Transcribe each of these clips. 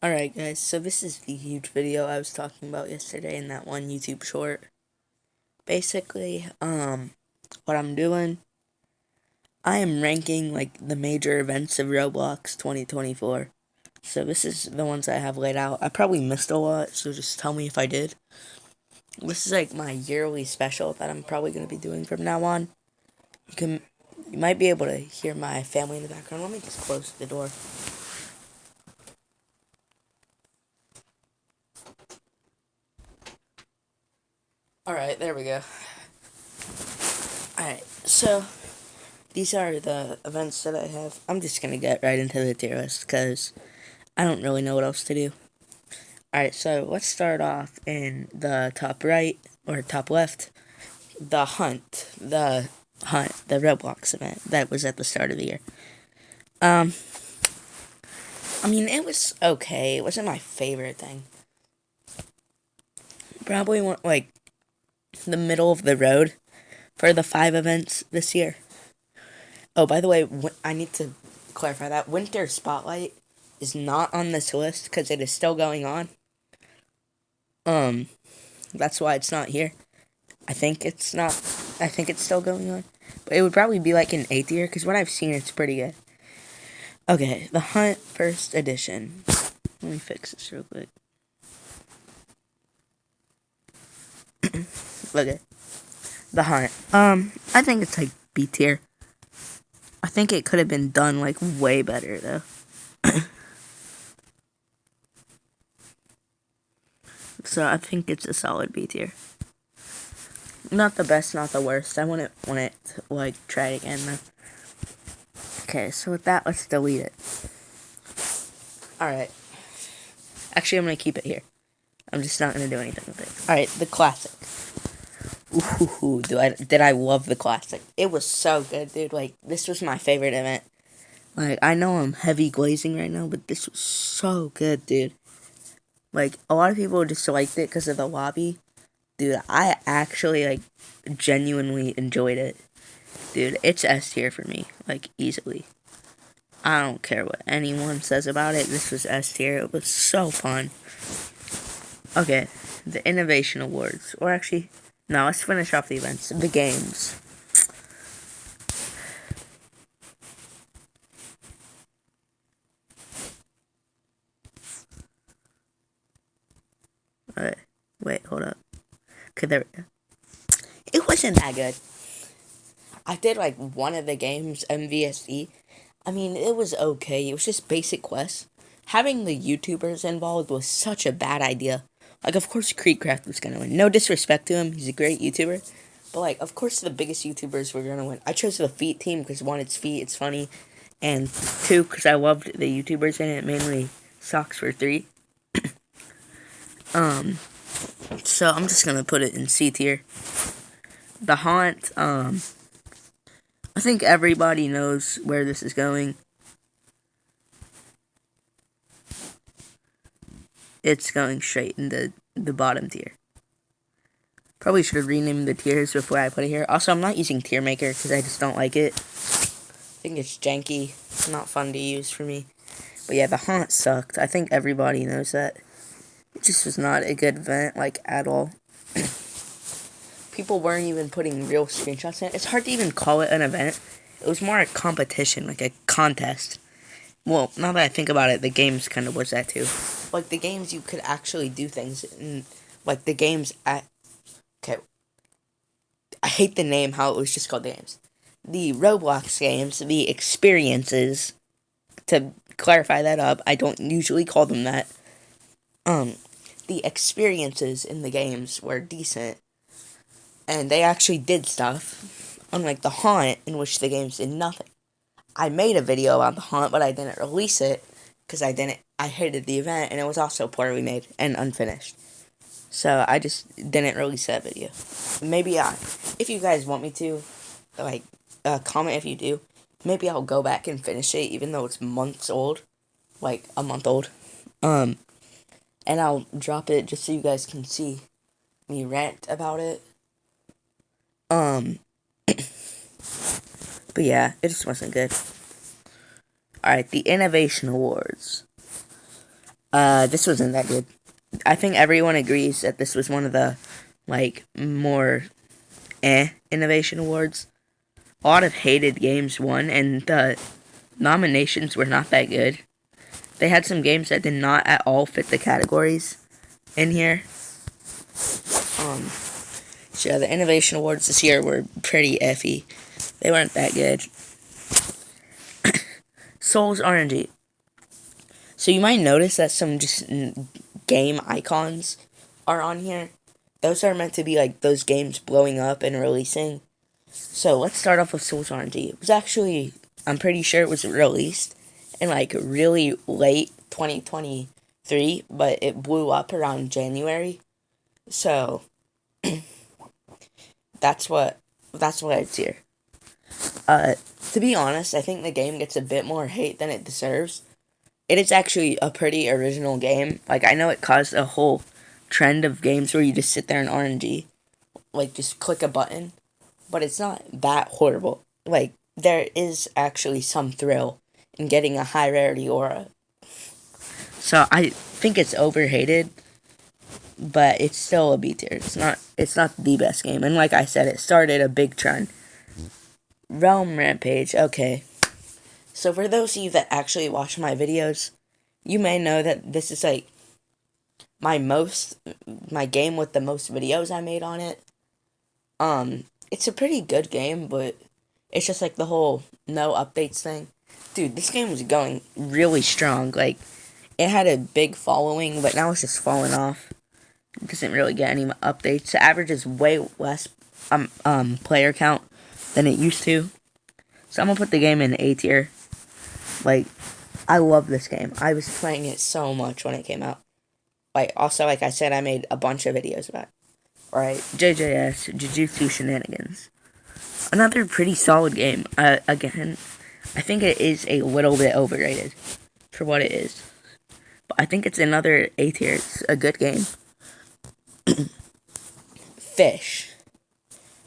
Alright guys, so this is the huge video I was talking about yesterday in that one YouTube short. Basically, what I'm doing, I am ranking like the major events of Roblox 2024. So this is the ones I have laid out. I probably missed a lot, so just tell me if I did. This is like my yearly special that I'm probably going to be doing from now on. You might be able to hear my family in the background. Let me just close the door. Alright, there we go. Alright, so these are the events that I have. I'm just going to get right into the tier list because I don't really know what else to do. Alright, so let's start off in the top right, or top left. The the Roblox event that was at the start of the year. I mean, it was okay. It wasn't my favorite thing. Probably like the middle of the road for the 5 events this year. Oh, by the way, I need to clarify that Winter Spotlight is not on this list because it is still going on. That's why it's not here. I think it's not. I think it's still going on, but it would probably be like an 8th year because what I've seen, it's pretty good. Okay, the Hunt First Edition. Let me fix this real quick. Okay, the Hunt. I think it's like B tier. I think it could have been done like way better though. So I think it's a solid B tier. Not the best, not the worst. I wouldn't want it to, like, try it again though. Okay, so with that, let's delete it. Alright. Actually, I'm gonna keep it here. I'm just not gonna do anything with it. Alright, the classic. Ooh, did I love the classic. It was so good, dude. Like, this was my favorite event. Like, I know I'm heavy glazing right now, but this was so good, dude. Like, a lot of people just liked it because of the lobby. Dude, I actually, like, genuinely enjoyed it. Dude, it's S tier for me. Like, easily. I don't care what anyone says about it. This was S tier. It was so fun. Okay, the Innovation Awards. Or actually, no, let's finish off the events. The games. Okay, wait, hold up. Okay, there we go. It wasn't that good. I did like one of the games, MVSE. I mean, it was okay. It was just basic quests. Having the YouTubers involved was such a bad idea. Like, of course, Creedcraft was gonna win. No disrespect to him, he's a great YouTuber. But, like, of course, the biggest YouTubers were gonna win. I chose the Feet team because, one, it's Feet, it's funny. And, two, because I loved the YouTubers in it, mainly Socks for 3. So I'm just gonna put it in C tier. The Haunt, I think everybody knows where this is going. It's going straight into the bottom tier. Probably should have renamed the tiers before I put it here. Also, I'm not using Tier Maker because I just don't like it. I think it's janky. It's not fun to use for me. But yeah, the Haunt sucked. I think everybody knows that. It just was not a good event, like, at all. People weren't even putting real screenshots in it. It's hard to even call it an event. It was more a competition, like a contest. Well, now that I think about it, the games kind of was that too. Like, the games, you could actually do things. And, like, the games at... Okay. I hate the name, how it was just called the games. The Roblox games, the experiences, to clarify that up, I don't usually call them that. The experiences in the games were decent. And they actually did stuff. Unlike the Haunt, in which the games did nothing. I made a video about the Haunt, but I didn't release it because I hated the event, and it was also poorly made and unfinished. So I just didn't release that video. Maybe if you guys want me to, like, comment if you do. Maybe I'll go back and finish it, even though it's months old, like a month old. And I'll drop it just so you guys can see me rant about it. But yeah, it just wasn't good. Alright, the Innovation Awards. This wasn't that good. I think everyone agrees that this was one of the, like, more innovation awards. A lot of hated games won, and the nominations were not that good. They had some games that did not at all fit the categories in here. So yeah, the innovation awards this year were pretty iffy. They weren't that good. Souls RNG. So you might notice that some just game icons are on here. Those are meant to be like those games blowing up and releasing. So let's start off with Souls RNG. It was actually, I'm pretty sure it was released in like really late 2023, but it blew up around January. So that's what it's here. To be honest, I think the game gets a bit more hate than it deserves. It is actually a pretty original game. Like, I know it caused a whole trend of games where you just sit there and RNG. Like, just click a button. But it's not that horrible. Like, there is actually some thrill in getting a high rarity aura. So, I think it's overhated. But it's still a B tier. It's not the best game. And like I said, it started a big trend. Realm Rampage, okay. So for those of you that actually watch my videos, you may know that this is like my game with the most videos I made on it. It's a pretty good game, but it's just like the whole no updates thing. Dude, this game was going really strong. Like, it had a big following, but now it's just falling off. It doesn't really get any updates. The average is way less player count than it used to. So I'm gonna put the game in A tier. Like, I love this game. I was playing it so much when it came out. Like, also, like I said, I made a bunch of videos about it. Alright, JJS, Jujutsu Shenanigans. Another pretty solid game. Again, I think it is a little bit overrated for what it is. But I think it's another A tier. It's a good game. Fish.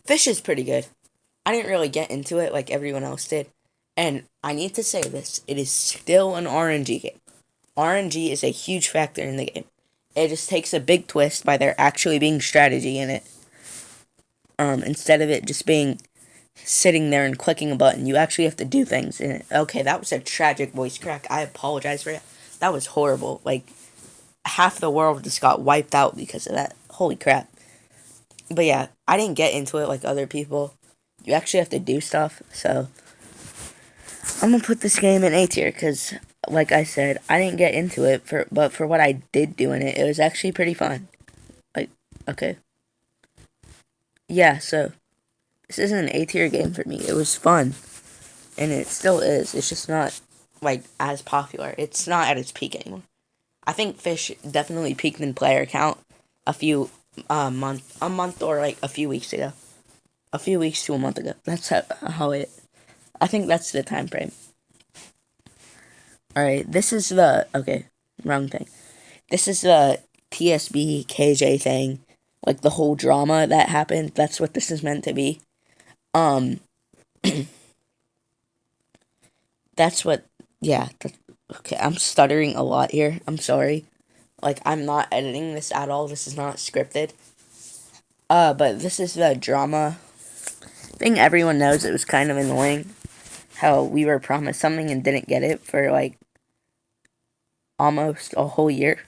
Fish is pretty good. I didn't really get into it like everyone else did. And I need to say this. It is still an RNG game. RNG is a huge factor in the game. It just takes a big twist by there actually being strategy in it. Instead of it just being sitting there and clicking a button. You actually have to do things in it. Okay, that was a tragic voice crack. I apologize for it. That was horrible. Like, half the world just got wiped out because of that. Holy crap. But yeah, I didn't get into it like other people. You actually have to do stuff, so I'm gonna put this game in A tier, because, like I said, I didn't get into it, but for what I did do in it, it was actually pretty fun. Like, okay. Yeah, so, this isn't an A tier game for me. It was fun, and it still is. It's just not, like, as popular. It's not at its peak anymore. I think Fish definitely peaked in player count a month or like a few weeks ago. A few weeks to a month ago. That's how I think that's the time frame. Alright, this is the, okay, wrong thing. This is the TSB KJ thing. Like the whole drama that happened. That's what this is meant to be. That's what, yeah. Okay, I'm stuttering a lot here. I'm sorry. Like, I'm not editing this at all. This is not scripted. But this is the drama thing. Everyone knows it was kind of annoying how we were promised something and didn't get it for, like, almost a whole year.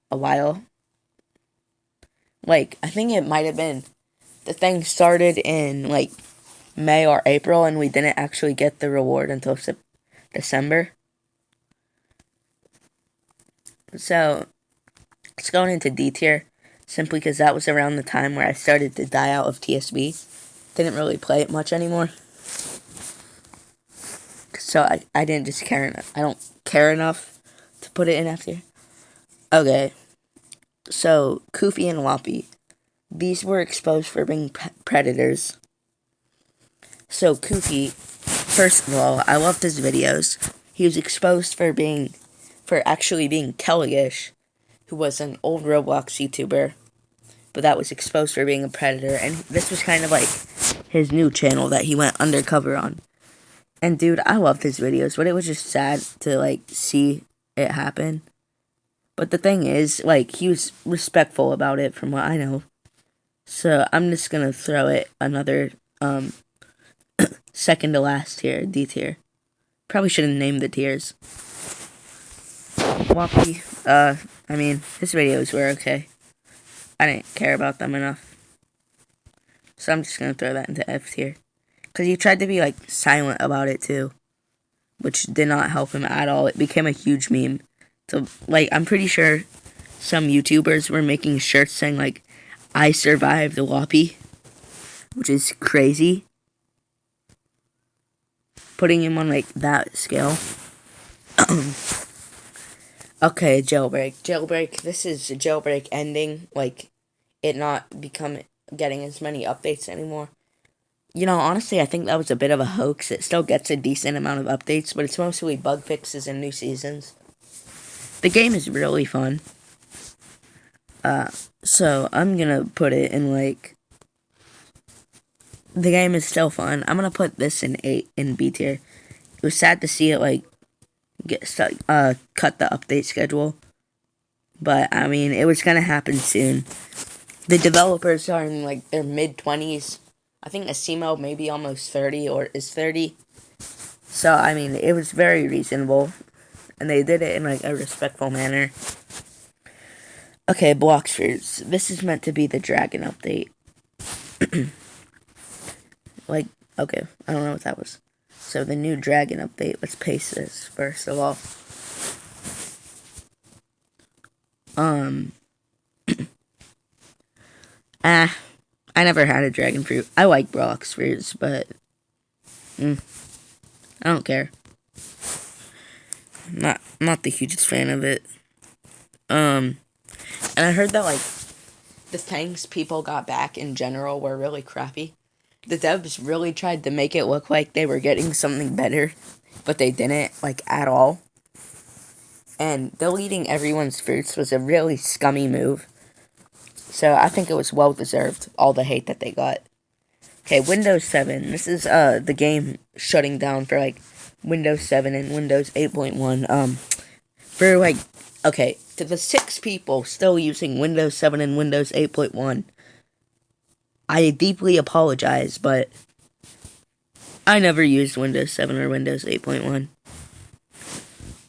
A while. Like, I think it might have been, the thing started in, like, May or April, and we didn't actually get the reward until December. So, it's going into D tier, simply because that was around the time where I started to die out of TSB. Didn't really play it much anymore. So, I didn't just care enough. I don't care enough to put it in F tier. Okay. So, Koofy and Loppy. These were exposed for being predators. So, Koofy, first of all, I loved his videos. He was exposed for actually being Kelligish, who was an old Roblox YouTuber, but that was exposed for being a predator, and this was kind of like his new channel that he went undercover on. And dude, I loved his videos, but it was just sad to like see it happen. But the thing is, like, he was respectful about it from what I know. So I'm just gonna throw it another second to last tier, D tier. Probably should have named the tiers. Whoppy, I mean, his videos were okay. I didn't care about them enough. So I'm just gonna throw that into F tier. Because he tried to be, like, silent about it, too. Which did not help him at all. It became a huge meme. So, like, I'm pretty sure some YouTubers were making shirts saying, like, I survived the Whoppy. Which is crazy. Putting him on, like, that scale. Okay, jailbreak. Jailbreak, this is a jailbreak ending. Like, it not getting as many updates anymore. You know, honestly, I think that was a bit of a hoax. It still gets a decent amount of updates, but it's mostly bug fixes and new seasons. The game is really fun. So I'm gonna put it in, like, the game is still fun. I'm gonna put this in 8 in B tier. It was sad to see it, like, cut the update schedule. But, I mean, it was gonna happen soon. The developers are in, like, their mid-20s. I think Asimo may be almost 30 or is 30. So, I mean, it was very reasonable. And they did it in, like, a respectful manner. Okay, Bloxfruits. This is meant to be the dragon update. Like, okay, I don't know what that was. So, the new dragon update. Let's paste this, first of all. I never had a dragon fruit. I like Bloxfruits, but I don't care. Not the hugest fan of it. And I heard that, like, the things people got back in general were really crappy. The devs really tried to make it look like they were getting something better, but they didn't, like, at all. And deleting everyone's fruits was a really scummy move. So I think it was well deserved, all the hate that they got. Okay, Windows 7. This is the game shutting down for, like, Windows 7 and Windows 8.1. For, like, okay, to the 6 people still using Windows 7 and Windows 8.1, I deeply apologize, but I never used Windows 7 or Windows 8.1.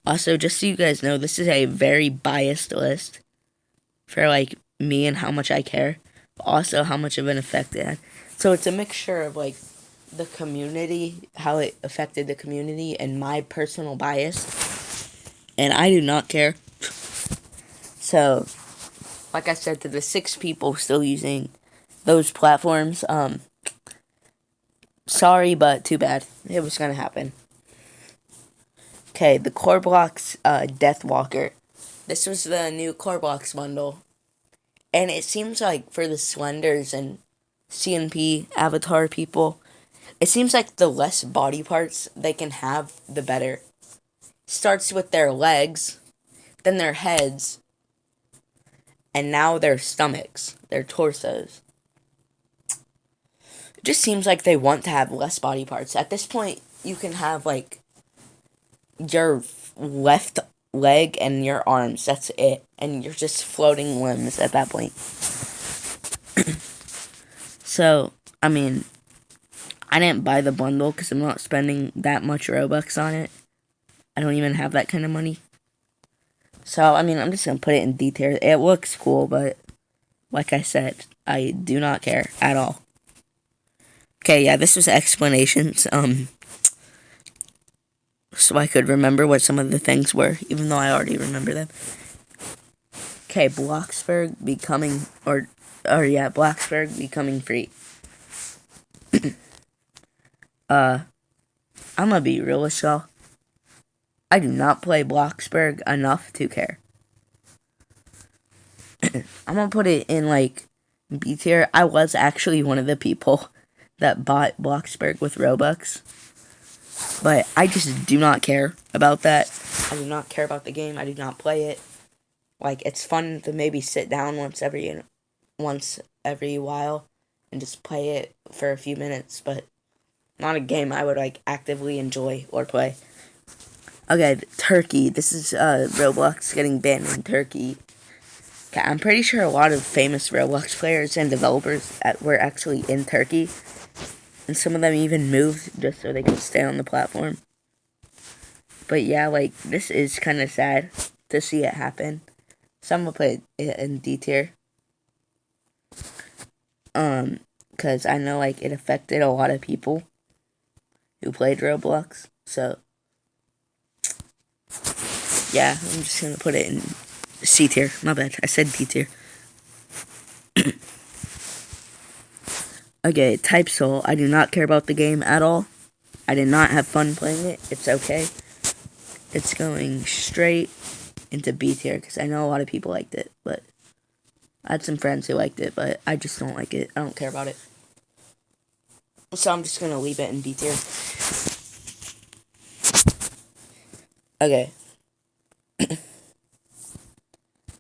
Also, just so you guys know, this is a very biased list for, like, me and how much I care, but also how much of an effect it had. So it's a mixture of, like, the community, how it affected the community, and my personal bias. And I do not care. So, like I said, to the 6 people still using those platforms, sorry, but too bad. It was gonna happen. Okay, the Coreblox Deathwalker. This was the new Coreblox bundle. And it seems like for the Slenders and CNP avatar people, it seems like the less body parts they can have, the better. Starts with their legs, then their heads, and now their stomachs, their torsos. It just seems like they want to have less body parts. At this point, you can have, like, your left leg and your arms. That's it. And you're just floating limbs at that point. So, I mean, I didn't buy the bundle because I'm not spending that much Robux on it. I don't even have that kind of money. So, I mean, I'm just going to put it in D tier. It looks cool, but like I said, I do not care at all. Okay, yeah, this was explanations. So I could remember what some of the things were, even though I already remember them. Okay, Bloxburg becoming, Bloxburg becoming free. I'm gonna be real with y'all. I do not play Bloxburg enough to care. I'm gonna put it in, like, B tier. I was actually one of the people that bought Bloxburg with Robux. But I just do not care about that. I do not care about the game. I do not play it. Like, it's fun to maybe sit down once every while and just play it for a few minutes, but Not a game I would like actively enjoy or play. Okay, Turkey. This is Roblox getting banned in Turkey. Okay, I'm pretty sure a lot of famous Roblox players and developers were actually in Turkey, and some of them even moved just so they could stay on the platform. But yeah, like, this is kind of sad to see it happen. Some will put it in D tier. Because I know, like, it affected a lot of people who played Roblox. So, yeah, I'm just gonna put it in C tier. My bad, I said D tier. Okay, Type Soul. I do not care about the game at all. I did not have fun playing it. It's okay. It's going straight into B tier because I know a lot of people liked it, but I had some friends who liked it, but I just don't like it. I don't care about it. So I'm just gonna leave it in B tier. Okay.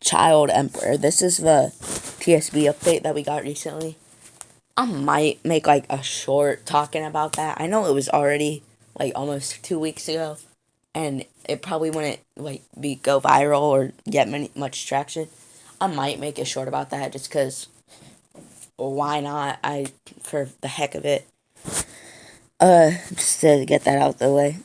Child Emperor. This is the TSB update that we got recently. I might make like a short talking about that. I know it was already like almost 2 weeks ago, and it probably wouldn't like go viral or get much traction. I might make a short about that just because. Why not? For the heck of it. Just to get that out the way.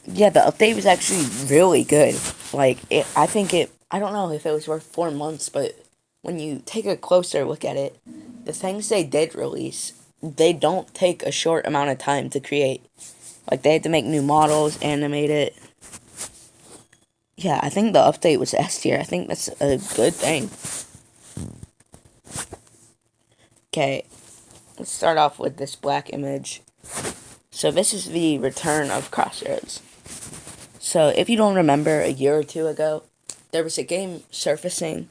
Yeah, the update was actually really good. Like I think it. I don't know if it was worth 4 months, but when you take a closer look at it, the things they did release, they don't take a short amount of time to create. Like, they had to make new models, animate it. Yeah, I think the update was S tier. I think that's a good thing. Okay, let's start off with this black image. So this is the return of Crossroads. So if you don't remember, a year or two ago, there was a game surfacing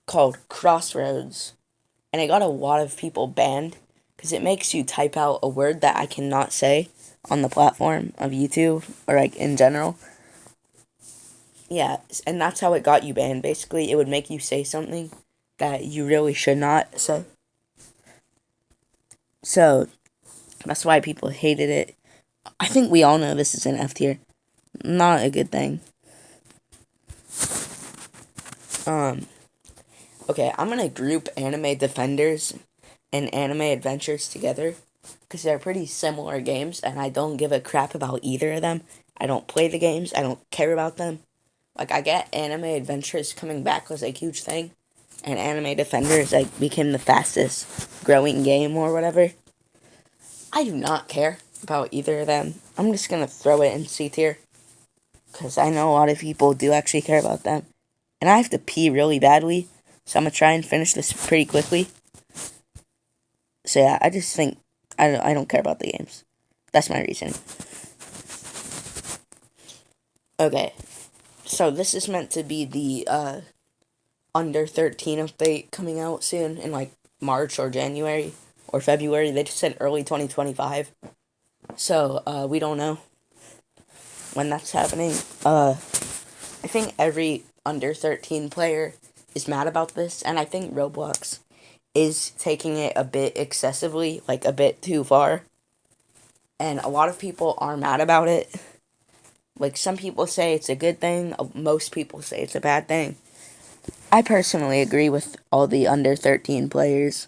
called Crossroads, and it got a lot of people banned because it makes you type out a word that I cannot say on the platform of YouTube or like in general. Yeah, and that's how it got you banned. Basically, it would make you say something that you really should not say. So that's why people hated it. I think we all know this is an F tier. Not a good thing. Okay, I'm gonna group Anime Defenders and Anime Adventures together because they're pretty similar games, and I don't give a crap about either of them. I don't play the games. I don't care about them. Like, I get Anime Adventures coming back was a huge thing, and Anime Defenders like became the fastest growing game or whatever. I do not care about either of them. I'm just gonna throw it in C tier because I know a lot of people do actually care about them, and I have to pee really badly, so I'm gonna try and finish this pretty quickly. So yeah, I just think I don't care about the games. That's my reason. Okay, so this is meant to be the under 13 update coming out soon in like March or January or February. They just said early 2025. So we don't know when that's happening. I think every under 13 player is mad about this, and I think Roblox is taking it a bit excessively, like a bit too far. And a lot of people are mad about it. Like, some people say it's a good thing, most people say it's a bad thing. I personally agree with all the under 13 players.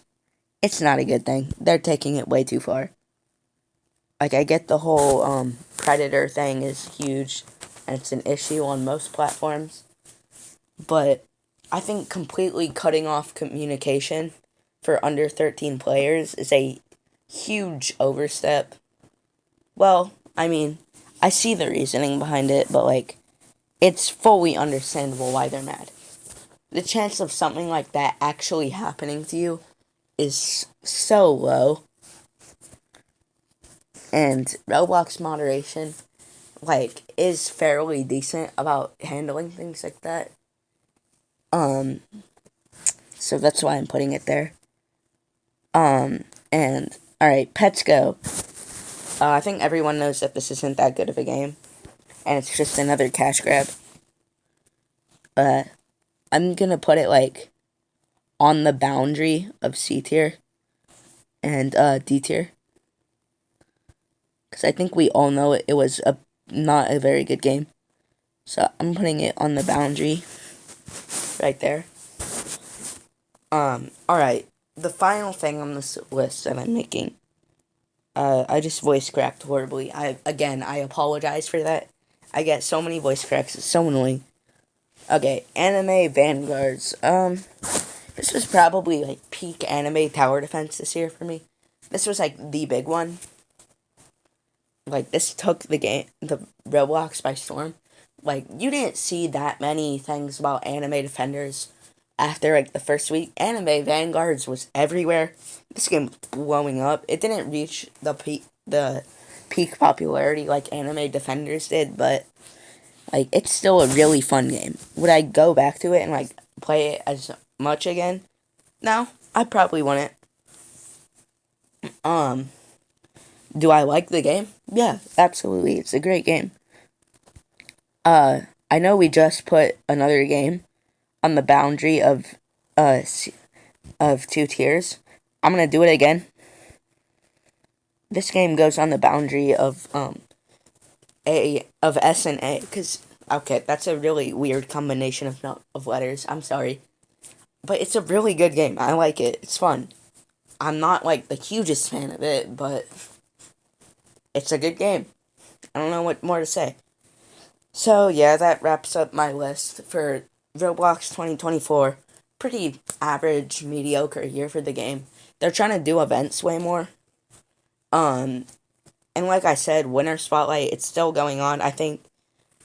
It's not a good thing. They're taking it way too far. Like, I get the whole predator thing is huge, and it's an issue on most platforms. But I think completely cutting off communication for under 13 players is a huge overstep. Well, I mean, I see the reasoning behind it, but like, it's fully understandable why they're mad. The chance of something like that actually happening to you is so low. And Roblox moderation, like, is fairly decent about handling things like that. So that's why I'm putting it there. And, alright, Pets Go. I think everyone knows that this isn't that good of a game, and it's just another cash grab. I'm gonna put it, like, on the boundary of C tier and D tier. because I think we all know it was not a very good game. So I'm putting it on the boundary right there. Alright. The final thing on this list that I'm making. I just voice cracked horribly. I apologize for that. I get so many voice cracks. It's so annoying. Okay, anime vanguards. This was probably like peak anime tower defense this year for me. This was like the big one. Like this took the Roblox by storm. Like you didn't see that many things about anime defenders after like the first week. Anime vanguards was everywhere. This game was blowing up. It didn't reach the peak popularity like anime defenders did, but like it's still a really fun game. Would I go back to it and like play it as much again? No, I probably wouldn't. Um, do I like the game? Yeah, absolutely. It's a great game. I know we just put another game on the boundary uh of two tiers. I'm gonna do it again. This game goes on the boundary of S and A, because okay, that's a really weird combination of letters. I'm sorry, but it's a really good game. I like it. It's fun. I'm not like the hugest fan of it, but it's a good game. I don't know what more to say. So yeah, that wraps up my list for Roblox 2024. Pretty average, mediocre year for the game. They're trying to do events way more. Um, and like I said, Winter Spotlight, it's still going on, I think.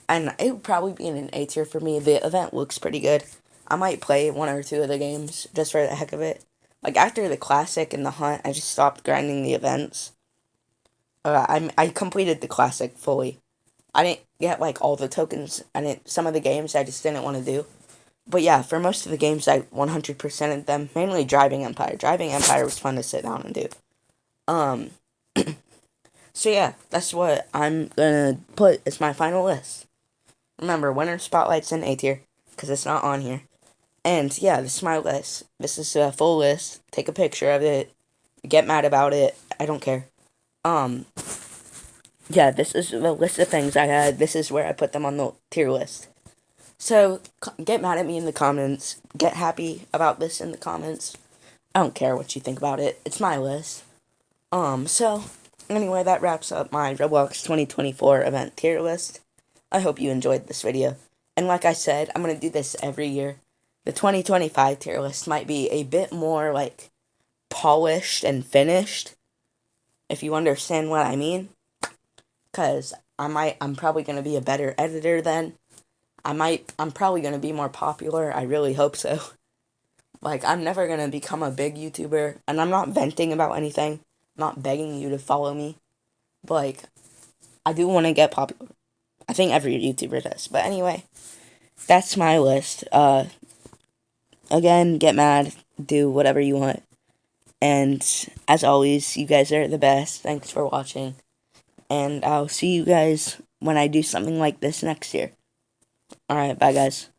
And it would probably be in an A tier for me. The event looks pretty good. I might play one or two of the games just for the heck of it. Like after the classic and the hunt, I just stopped grinding the events. I completed the classic fully. I didn't get like all the tokens. Some of the games I just didn't want to do. But yeah, for most of the games I 100%ed them. Mainly Driving Empire. Driving Empire was fun to sit down and do. Um, so yeah, that's what I'm gonna put as my final list. Remember, Winter Spotlight's in A tier, because it's not on here. And yeah, this is my list. This is a full list. Take a picture of it. Get mad about it. I don't care. Um, yeah, this is the list of things I had. This is where I put them on the tier list. So, get mad at me in the comments. Get happy about this in the comments. I don't care what you think about it. It's my list. So, anyway, that wraps up my Roblox 2024 event tier list. I hope you enjoyed this video. And like I said, I'm going to do this every year. The 2025 tier list might be a bit more, like, polished and finished, if you understand what I mean. Because I'm probably going to be a better editor then. I'm probably going to be more popular. I really hope so. Like, I'm never going to become a big YouTuber. And I'm not venting about anything. I'm not begging you to follow me. But, like, I do want to get popular. I think every YouTuber does. But anyway, that's my list. Again, get mad. Do whatever you want. And as always, you guys are the best. Thanks for watching. And I'll see you guys when I do something like this next year. Alright, bye guys.